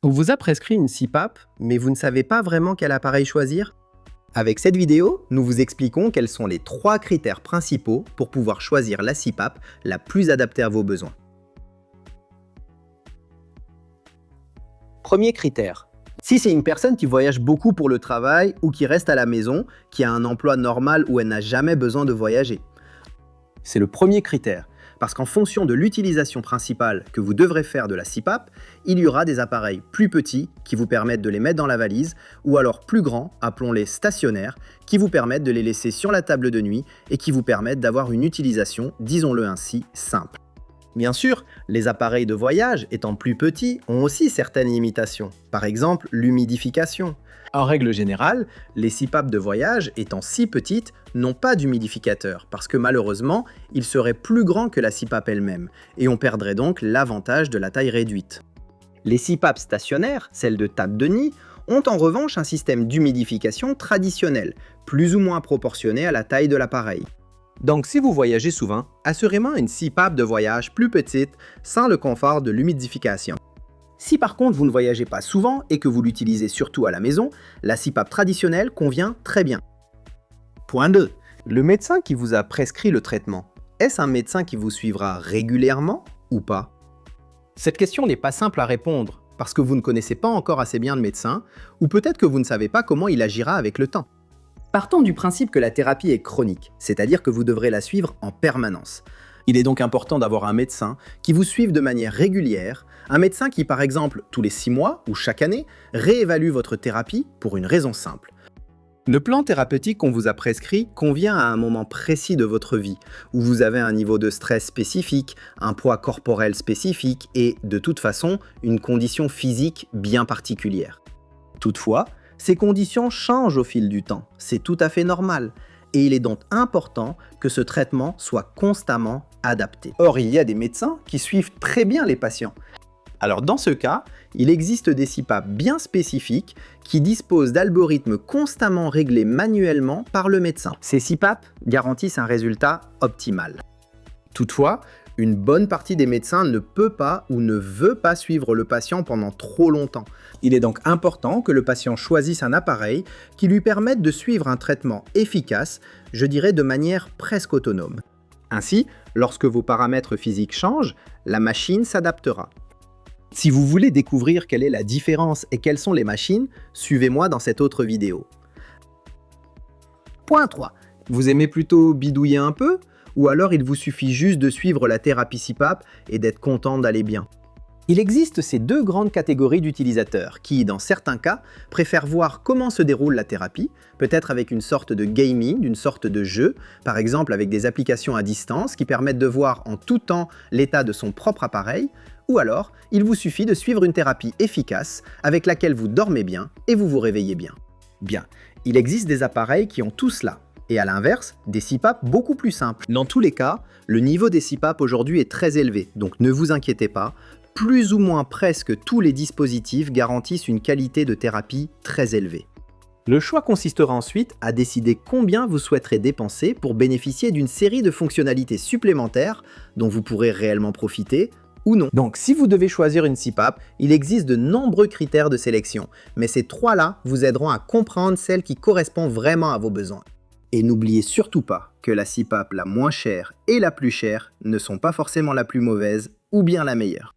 On vous a prescrit une CPAP, mais vous ne savez pas vraiment quel appareil choisir? Avec cette vidéo, nous vous expliquons quels sont les 3 critères principaux pour pouvoir choisir la CPAP la plus adaptée à vos besoins. Premier critère. Si c'est une personne qui voyage beaucoup pour le travail ou qui reste à la maison, qui a un emploi normal où elle n'a jamais besoin de voyager. C'est le premier critère, parce qu'en fonction de l'utilisation principale que vous devrez faire de la CPAP, il y aura des appareils plus petits qui vous permettent de les mettre dans la valise, ou alors plus grands, appelons-les stationnaires, qui vous permettent de les laisser sur la table de nuit et qui vous permettent d'avoir une utilisation, disons-le ainsi, simple. Bien sûr, les appareils de voyage, étant plus petits, ont aussi certaines limitations. Par exemple, l'humidification. En règle générale, les CPAP de voyage, étant si petites, n'ont pas d'humidificateur, parce que malheureusement, ils seraient plus grands que la CPAP elle-même, et on perdrait donc l'avantage de la taille réduite. Les CPAP stationnaires, celles de table de nuit, ont en revanche un système d'humidification traditionnel, plus ou moins proportionné à la taille de l'appareil. Donc si vous voyagez souvent, assurément une CPAP de voyage plus petite, sans le confort de l'humidification. Si par contre vous ne voyagez pas souvent et que vous l'utilisez surtout à la maison, la CPAP traditionnelle convient très bien. Point 2. Le médecin qui vous a prescrit le traitement, est-ce un médecin qui vous suivra régulièrement ou pas? Cette question n'est pas simple à répondre, parce que vous ne connaissez pas encore assez bien le médecin, ou peut-être que vous ne savez pas comment il agira avec le temps. Partons du principe que la thérapie est chronique, c'est-à-dire que vous devrez la suivre en permanence. Il est donc important d'avoir un médecin qui vous suive de manière régulière, un médecin qui par exemple tous les 6 mois ou chaque année réévalue votre thérapie pour une raison simple. Le plan thérapeutique qu'on vous a prescrit convient à un moment précis de votre vie, où vous avez un niveau de stress spécifique, un poids corporel spécifique et, de toute façon, une condition physique bien particulière. Toutefois, ces conditions changent au fil du temps, c'est tout à fait normal, et il est donc important que ce traitement soit constamment adapté. Or, il y a des médecins qui suivent très bien les patients. Alors dans ce cas, il existe des CPAP bien spécifiques qui disposent d'algorithmes constamment réglés manuellement par le médecin. Ces CPAP garantissent un résultat optimal. Toutefois, une bonne partie des médecins ne peut pas ou ne veut pas suivre le patient pendant trop longtemps. Il est donc important que le patient choisisse un appareil qui lui permette de suivre un traitement efficace, je dirais de manière presque autonome. Ainsi, lorsque vos paramètres physiques changent, la machine s'adaptera. Si vous voulez découvrir quelle est la différence et quelles sont les machines, suivez-moi dans cette autre vidéo. Point 3. Vous aimez plutôt bidouiller un peu? Ou alors il vous suffit juste de suivre la thérapie CPAP et d'être content d'aller bien? Il existe ces 2 grandes catégories d'utilisateurs qui, dans certains cas, préfèrent voir comment se déroule la thérapie, peut-être avec une sorte de gaming, une sorte de jeu, par exemple avec des applications à distance qui permettent de voir en tout temps l'état de son propre appareil, ou alors il vous suffit de suivre une thérapie efficace avec laquelle vous dormez bien et vous vous réveillez bien. Bien, il existe des appareils qui ont tout cela. Et à l'inverse, des CPAP beaucoup plus simples. Dans tous les cas, le niveau des CPAP aujourd'hui est très élevé, donc ne vous inquiétez pas, plus ou moins presque tous les dispositifs garantissent une qualité de thérapie très élevée. Le choix consistera ensuite à décider combien vous souhaiterez dépenser pour bénéficier d'une série de fonctionnalités supplémentaires dont vous pourrez réellement profiter ou non. Donc si vous devez choisir une CPAP, il existe de nombreux critères de sélection, mais ces 3-là vous aideront à comprendre celle qui correspond vraiment à vos besoins. Et n'oubliez surtout pas que la CPAP la moins chère et la plus chère ne sont pas forcément la plus mauvaise ou bien la meilleure.